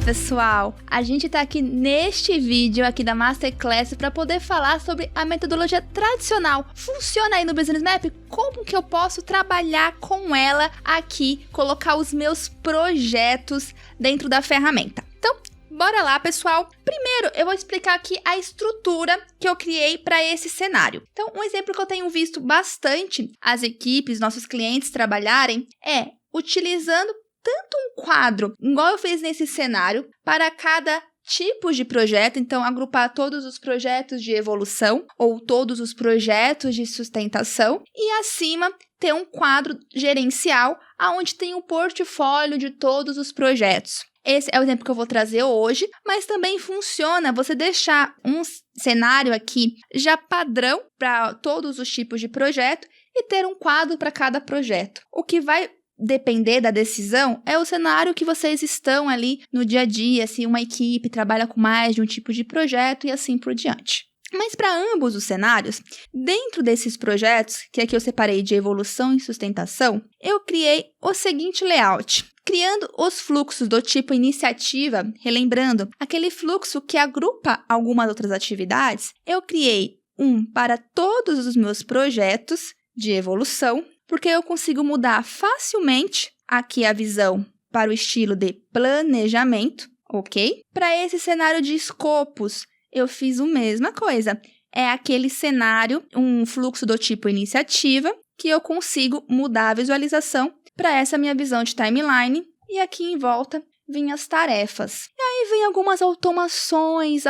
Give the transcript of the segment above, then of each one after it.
pessoal! A gente tá aqui neste vídeo aqui da Masterclass para poder falar sobre a metodologia tradicional. Funciona aí no Business Map? Como que eu posso trabalhar com ela aqui, colocar os meus projetos dentro da ferramenta? Então, bora lá, pessoal! Primeiro, eu vou explicar aqui a estrutura que eu criei para esse cenário. Então, um exemplo que eu tenho visto bastante as equipes, nossos clientes trabalharem é utilizando tanto um quadro, igual eu fiz nesse cenário, para cada tipo de projeto, então agrupar todos os projetos de evolução ou todos os projetos de sustentação e acima ter um quadro gerencial onde tem um portfólio de todos os projetos. Esse é o exemplo que eu vou trazer hoje, mas também funciona você deixar um cenário aqui já padrão para todos os tipos de projeto e ter um quadro para cada projeto. O que vai depender da decisão é o cenário que vocês estão ali no dia a dia, se uma equipe trabalha com mais de um tipo de projeto e assim por diante. Mas para ambos os cenários, dentro desses projetos, que aqui eu separei de evolução e sustentação, eu criei o seguinte layout. Criando os fluxos do tipo iniciativa, relembrando, aquele fluxo que agrupa algumas outras atividades, eu criei um para todos os meus projetos de evolução, porque eu consigo mudar facilmente aqui a visão para o estilo de planejamento, ok? Para esse cenário de escopos, eu fiz a mesma coisa. É aquele cenário, um fluxo do tipo iniciativa, que eu consigo mudar a visualização para essa minha visão de timeline. E aqui em volta vêm as tarefas. E aí vem algumas automações,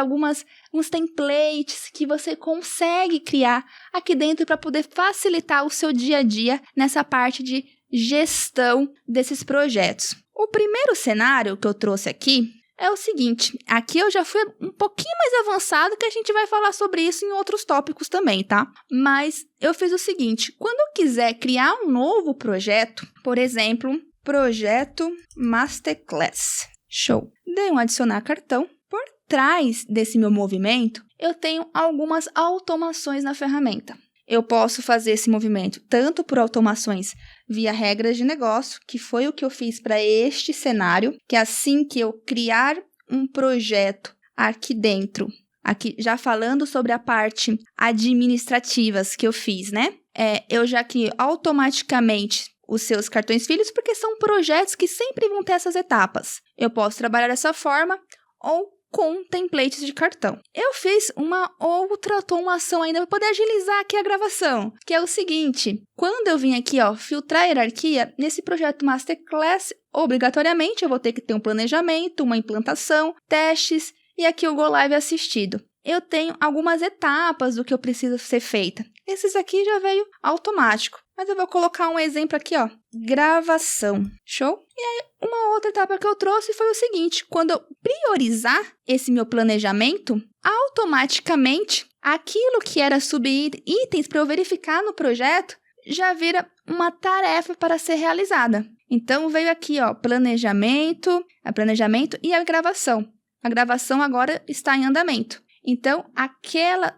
uns templates que você consegue criar aqui dentro para poder facilitar o seu dia a dia nessa parte de gestão desses projetos. O primeiro cenário que eu trouxe aqui é o seguinte, aqui eu já fui um pouquinho mais avançado que a gente vai falar sobre isso em outros tópicos também, tá? Mas eu fiz o seguinte, quando eu quiser criar um novo projeto, por exemplo, projeto Masterclass. Show! Dei um adicionar cartão. Por trás desse meu movimento, eu tenho algumas automações na ferramenta. Eu posso fazer esse movimento tanto por automações via regras de negócio, que foi o que eu fiz para este cenário, que assim que eu criar um projeto aqui dentro, aqui já falando sobre a parte administrativas que eu fiz, né? Eu já crio automaticamente os seus cartões filhos, porque são projetos que sempre vão ter essas etapas. Eu posso trabalhar dessa forma ou com templates de cartão. Eu fiz uma outra automação ainda para poder agilizar aqui a gravação, que é o seguinte, quando eu vim aqui, filtrar a hierarquia, nesse projeto Masterclass, obrigatoriamente eu vou ter que ter um planejamento, uma implantação, testes e aqui o Go Live assistido. Eu tenho algumas etapas do que eu preciso ser feita. Esses aqui já veio automático. Mas eu vou colocar um exemplo aqui, gravação. Show? E aí, uma outra etapa que eu trouxe foi o seguinte, quando eu priorizar esse meu planejamento, automaticamente, aquilo que era subitens para eu verificar no projeto, já vira uma tarefa para ser realizada. Então, veio aqui, planejamento e a gravação. A gravação agora está em andamento. Então,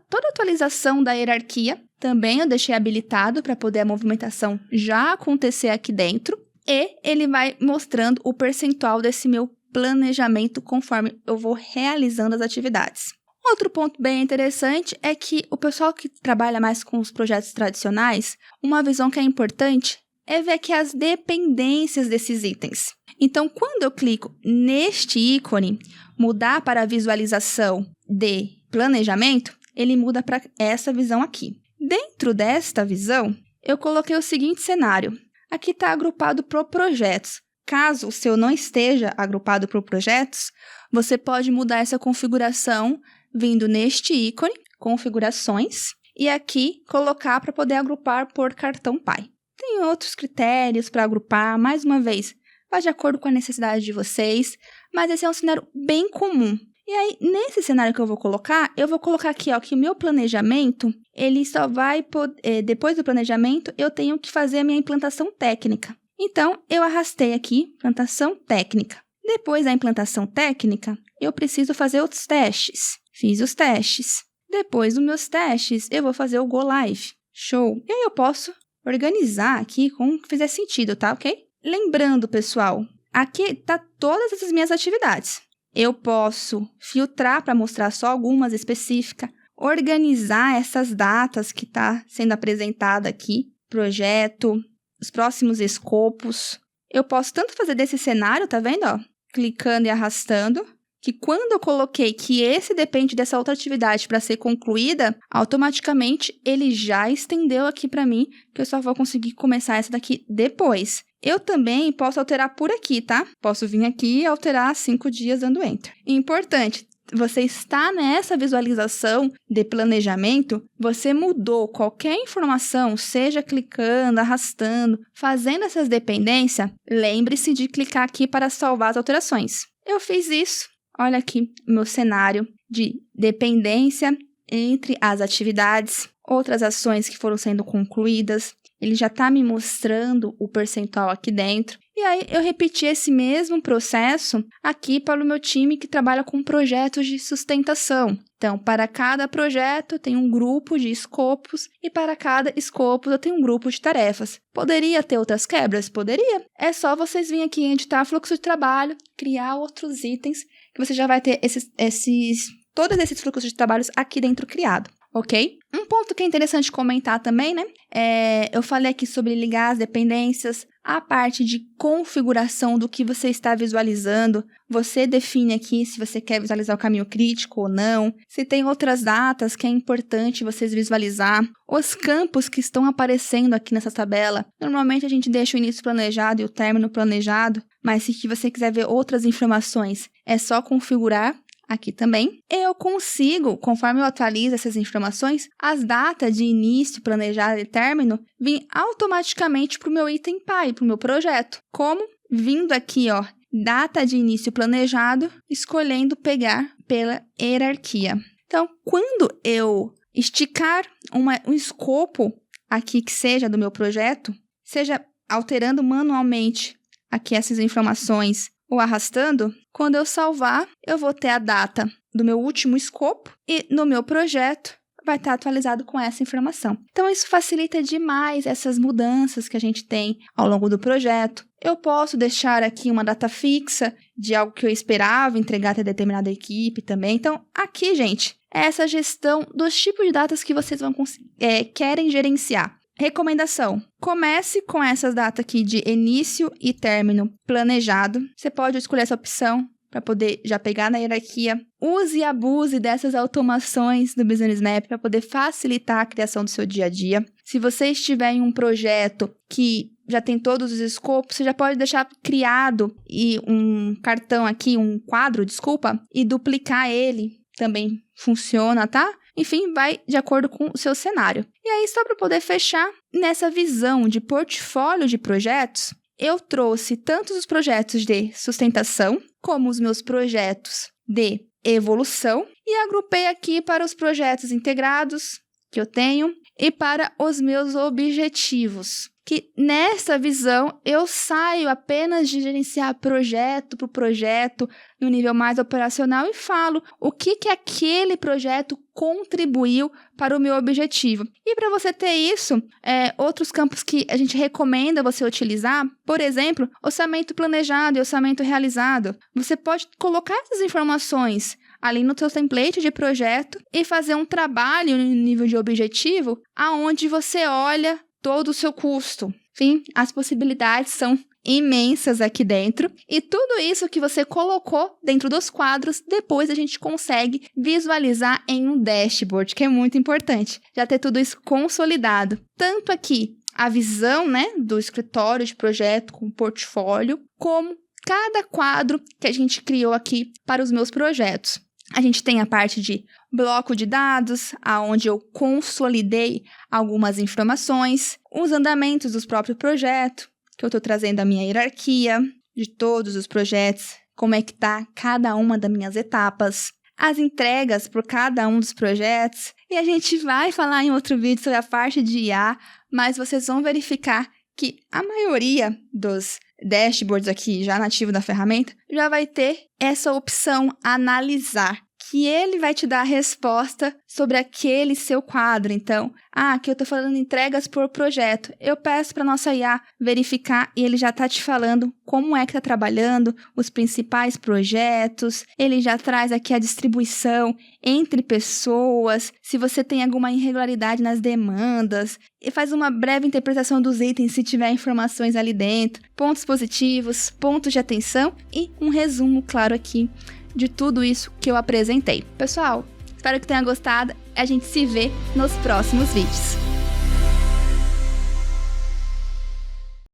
toda atualização da hierarquia, também eu deixei habilitado para poder a movimentação já acontecer aqui dentro. E ele vai mostrando o percentual desse meu planejamento conforme eu vou realizando as atividades. Outro ponto bem interessante é que o pessoal que trabalha mais com os projetos tradicionais, uma visão que é importante é ver aqui as dependências desses itens. Então, quando eu clico neste ícone, mudar para a visualização de planejamento, ele muda para essa visão aqui. Dentro desta visão, eu coloquei o seguinte cenário. Aqui está agrupado por projetos. Caso o seu não esteja agrupado por projetos, você pode mudar essa configuração vindo neste ícone, configurações, e aqui colocar para poder agrupar por cartão Pai. Tem outros critérios para agrupar, mais uma vez, vai de acordo com a necessidade de vocês, mas esse é um cenário bem comum. E aí, nesse cenário que eu vou colocar aqui, que o meu planejamento, ele só vai poder, depois do planejamento, eu tenho que fazer a minha implantação técnica. Então, eu arrastei aqui, implantação técnica. Depois da implantação técnica, eu preciso fazer os testes. Fiz os testes. Depois dos meus testes, eu vou fazer o Go Live. Show! E aí, eu posso organizar aqui como fizer sentido, tá? Ok? Lembrando, pessoal, aqui tá todas essas minhas atividades. eu posso filtrar para mostrar só algumas específicas, organizar essas datas que está sendo apresentada aqui, projeto, os próximos escopos. Eu posso tanto fazer desse cenário, tá vendo, ó? Clicando e arrastando, que quando eu coloquei que esse depende dessa outra atividade para ser concluída, automaticamente ele já estendeu aqui para mim, que eu só vou conseguir começar essa daqui depois. Eu também posso alterar por aqui, tá? Posso vir aqui e alterar 5 dias dando Enter. Importante, você está nessa visualização de planejamento, você mudou qualquer informação, seja clicando, arrastando, fazendo essas dependências, lembre-se de clicar aqui para salvar as alterações. Eu fiz isso, olha aqui o meu cenário de dependência entre as atividades, outras ações que foram sendo concluídas. Ele já está me mostrando o percentual aqui dentro. E aí, eu repeti esse mesmo processo aqui para o meu time que trabalha com projetos de sustentação. Então, para cada projeto, eu tenho um grupo de escopos e para cada escopo, eu tenho um grupo de tarefas. Poderia ter outras quebras? Poderia. É só vocês virem aqui em editar fluxo de trabalho, criar outros itens, que você já vai ter todos esses fluxos de trabalhos aqui dentro criado. Ok? Um ponto que é interessante comentar também, né? Eu falei aqui sobre ligar as dependências, a parte de configuração do que você está visualizando. Você define aqui se você quer visualizar o caminho crítico ou não. Se tem outras datas que é importante vocês visualizar. Os campos que estão aparecendo aqui nessa tabela. Normalmente a gente deixa o início planejado e o término planejado, mas se você quiser ver outras informações, é só configurar. Aqui também, eu consigo, conforme eu atualizo essas informações, as datas de início, planejado e término vêm automaticamente para o meu item pai, para o meu projeto. Como? Vindo aqui, ó, data de início planejado, escolhendo pegar pela hierarquia. Então, quando eu esticar um escopo aqui que seja do meu projeto, seja alterando manualmente aqui essas informações ou arrastando, quando eu salvar, eu vou ter a data do meu último escopo e no meu projeto vai estar atualizado com essa informação. Então, isso facilita demais essas mudanças que a gente tem ao longo do projeto. Eu posso deixar aqui uma data fixa de algo que eu esperava entregar até determinada equipe também. Então, aqui, gente, é essa gestão dos tipos de datas que vocês querem gerenciar. Recomendação: comece com essas datas aqui de início e término planejado. Você pode escolher essa opção para poder já pegar na hierarquia. Use e abuse dessas automações do Business Map para poder facilitar a criação do seu dia a dia. Se você estiver em um projeto que já tem todos os escopos, você já pode deixar criado e um quadro, e duplicar ele. Também funciona, tá? Enfim, vai de acordo com o seu cenário. E aí, só para poder fechar, nessa visão de portfólio de projetos, eu trouxe tanto os projetos de sustentação, como os meus projetos de evolução, e agrupei aqui para os projetos integrados que eu tenho e para os meus objetivos. Que nessa visão eu saio apenas de gerenciar projeto por projeto no nível mais operacional e falo o que aquele projeto contribuiu para o meu objetivo. E para você ter isso, outros campos que a gente recomenda você utilizar, por exemplo, orçamento planejado e orçamento realizado. Você pode colocar essas informações ali no seu template de projeto e fazer um trabalho no nível de objetivo, aonde você olha todo o seu custo. Enfim, as possibilidades são imensas aqui dentro. E tudo isso que você colocou dentro dos quadros, depois a gente consegue visualizar em um dashboard, que é muito importante. Já ter tudo isso consolidado. Tanto aqui a visão, né, do escritório de projeto com portfólio, como cada quadro que a gente criou aqui para os meus projetos. A gente tem a parte de bloco de dados, aonde eu consolidei algumas informações, os andamentos dos próprios projetos, que eu estou trazendo a minha hierarquia de todos os projetos, como é que está cada uma das minhas etapas, as entregas por cada um dos projetos. E a gente vai falar em outro vídeo sobre a parte de IA, mas vocês vão verificar que a maioria dos dashboards aqui, já nativo da ferramenta, já vai ter essa opção analisar, que ele vai te dar a resposta sobre aquele seu quadro. Então, aqui eu tô falando entregas por projeto. Eu peço para nossa IA verificar e ele já tá te falando como é que tá trabalhando, os principais projetos. Ele já traz aqui a distribuição entre pessoas, se você tem alguma irregularidade nas demandas, e faz uma breve interpretação dos itens se tiver informações ali dentro, pontos positivos, pontos de atenção e um resumo claro aqui de tudo isso que eu apresentei. Pessoal, espero que tenha gostado. A gente se vê nos próximos vídeos.